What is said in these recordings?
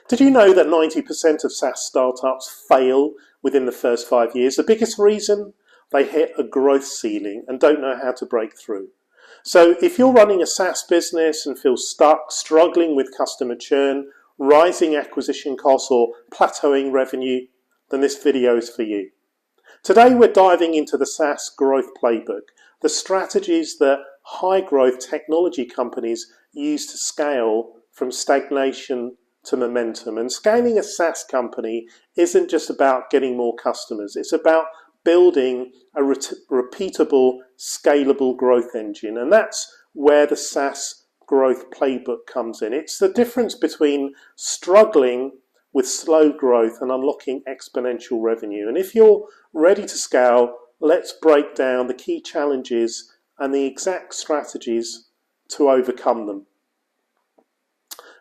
Did you know that 90% of SaaS startups fail within the first 5 years? The biggest reason? They hit a growth ceiling and don't know how to break through. So if you're running a SaaS business and feel stuck, struggling with customer churn, rising acquisition costs or plateauing revenue, then this video is for you. Today we're diving into the SaaS Growth Playbook, the strategies that high growth technology companies use to scale from stagnation to momentum. And scaling a SaaS company isn't just about getting more customers, it's about building a repeatable, scalable growth engine. And that's where the SaaS Growth Playbook comes in. It's the difference between struggling with slow growth and unlocking exponential revenue. And if you're ready to scale, let's break down the key challenges and the exact strategies to overcome them.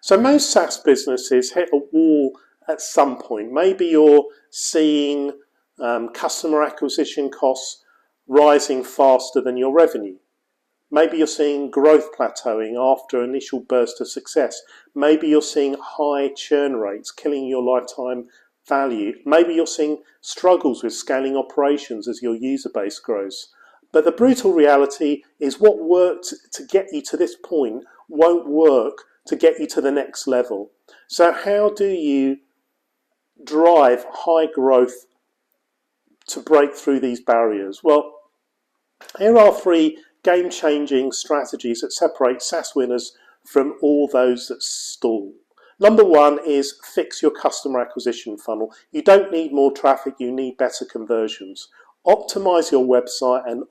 So most SaaS businesses hit a wall at some point. Maybe you're seeing customer acquisition costs rising faster than your revenue. Maybe you're seeing growth plateauing after an initial burst of success. Maybe you're seeing high churn rates killing your lifetime value. Maybe you're seeing struggles with scaling operations as your user base grows. But the brutal reality is what worked to get you to this point won't work to get you to the next level. So how do you drive high growth to break through these barriers? Well, here are 3 game-changing strategies that separate SaaS winners from all those that stall. Number 1 is fix your customer acquisition funnel. You don't need more traffic, you need better conversions. Optimize your website and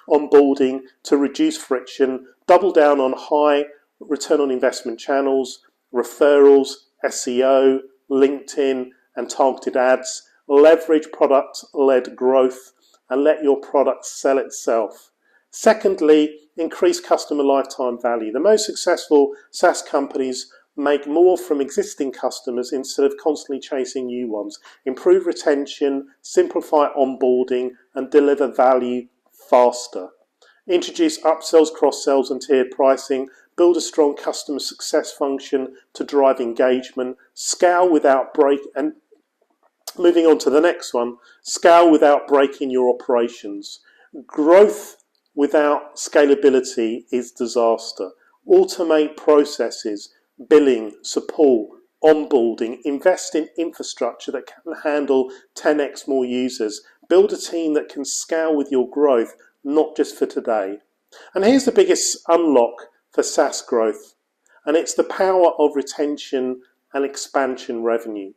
onboarding to reduce friction. Double down on high return on investment channels, referrals, SEO, LinkedIn, and targeted ads. Leverage product-led growth and let your product sell itself. Secondly, increase customer lifetime value. The most successful SaaS companies make more from existing customers instead of constantly chasing new ones. Improve retention, simplify onboarding, and deliver value faster. Introduce upsells, cross-sells, and tiered pricing. Build a strong customer success function to drive engagement. Scale without and moving on to the next one, scale without breaking your operations. Growth without scalability is disaster. Automate processes, billing, support, onboarding. Invest in infrastructure that can handle 10x more users. Build a team that can scale with your growth, not just for today. And here's the biggest unlock for SaaS growth, and it's the power of retention and expansion revenue.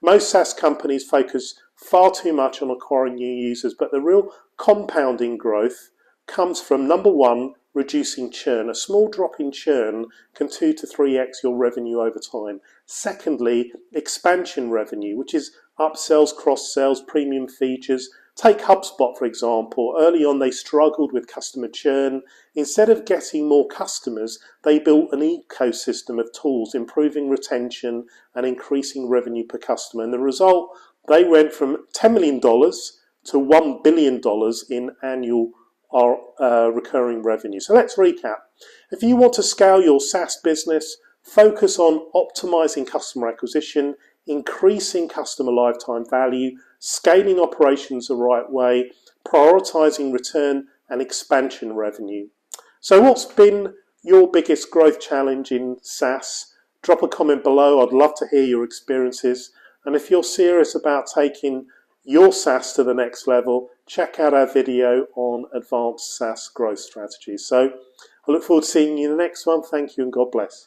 Most SaaS companies focus far too much on acquiring new users, but the real compounding growth comes from, number 1, reducing churn. A small drop in churn can 2 to 3x your revenue over time. Secondly, expansion revenue, which is upsells, cross-sells, premium features. Take HubSpot, for example. Early on, they struggled with customer churn. Instead of getting more customers, they built an ecosystem of tools, improving retention and increasing revenue per customer. And the result, they went from $10 million to $1 billion in annual recurring revenue. So let's recap. If you want to scale your SaaS business, focus on optimizing customer acquisition, increasing customer lifetime value, scaling operations the right way, prioritizing return and expansion revenue. So what's been your biggest growth challenge in SaaS? Drop a comment below. I'd love to hear your experiences. And if you're serious about taking your SaaS to the next level, check out our video on advanced SaaS growth strategies. So I look forward to seeing you in the next one. Thank you and God bless.